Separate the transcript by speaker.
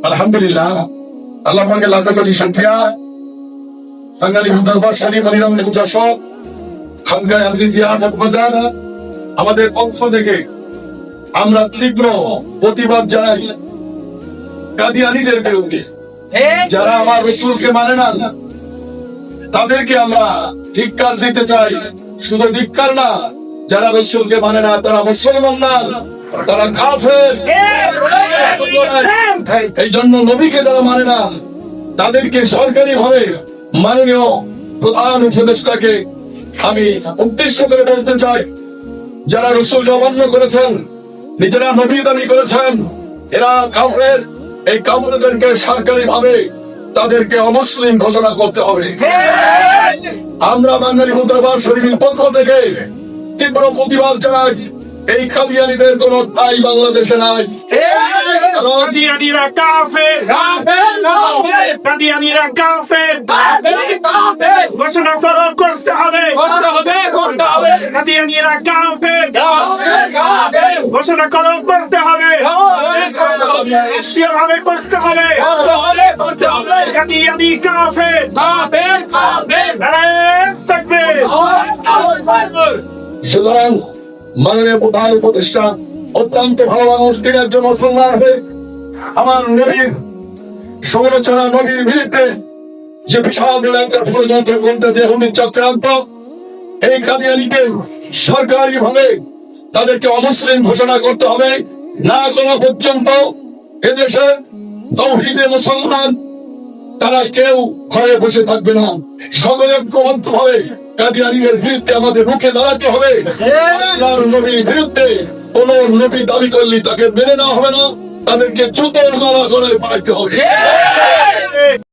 Speaker 1: আলহামদুলিল্লাহ, আল্লাহ পাকের লাখ কোটি শুকরিয়া। বাঙালি দরবার শরীফ মনিরাম যশোর খানকাহ আজিজিয়া বাজার আমাদের পক্ষ থেকে আমরা তীব্র প্রতিবাদ জানাই কাদিয়ানীদের বিরুদ্ধে। যারা আমার রাসূলকে মানে না তাদেরকে আমরা ধিক্কার দিতে চাই। শুধু ধিক্কার না, যারা রাসূলকে মানে না তারা মুসলমান না, তারা কাফের। এই জন্য নবীকে যারা মানে না তাদেরকে সরকারি ভাবে মাননীয় প্রধান উপদেষ্টাকে আমি উদ্দেশ্য করে বলতে চাই, যারা রাসূলকে অমান্য করেছেন, নিজেরা নবী দাবি করেছেন, এরা কাফের। এই কাফেরদেরকে সরকারি ভাবে তাদেরকে অমুসলিম ঘোষণা করতে হবে। আমরা বাঙালি দরবার শরীফের পক্ষ থেকে তীব্র প্রতিবাদ জানাই। এই কাদিয়ানীদের কোন ঠাঁই বাংলাদেশে নাই।
Speaker 2: কাদিয়ানীরা কাফের, কাদিয়ানীরা কাফের, ঘোষণা করতে হবে। কাদিয়ানীরা কাফের, ঘোষণা করতে হবে। রাষ্ট্রীয় ভাবে করতে হবে। কাদিয়ানী কাফের, থাকবে।
Speaker 1: সুতরাং মাননীয় প্রধান উপদেষ্টা অত্যন্ত ভালো মানুষ, তিনি একজন মুসলমান হয়ে আমার নবীর সমালোচনা, নবীর বিরুদ্ধে যে বিশাল একটা ষড়যন্ত্র করতেছে হুন্ডির চক্রান্ত, এই কাদিয়ানীকে সরকারি ভাবে তাদেরকে অমুসলিম ঘোষণা করতে হবে। না করা পর্যন্ত এদেশে তাওহীদে মুসলমান তারা কেউ ঘরে বসে থাকবে না। সকলে ঐক্যবদ্ধ ভাবে কাদিয়ানীদের বিরুদ্ধে আমাদের রুখে দাঁড়াতে হবে। আল্লাহর নবীর বিরুদ্ধে কোন নবী দাবি করলে তাকে মেনে নেওয়া হবে না, তাদেরকে জুতোর মালা করে পাঠাতে হবে।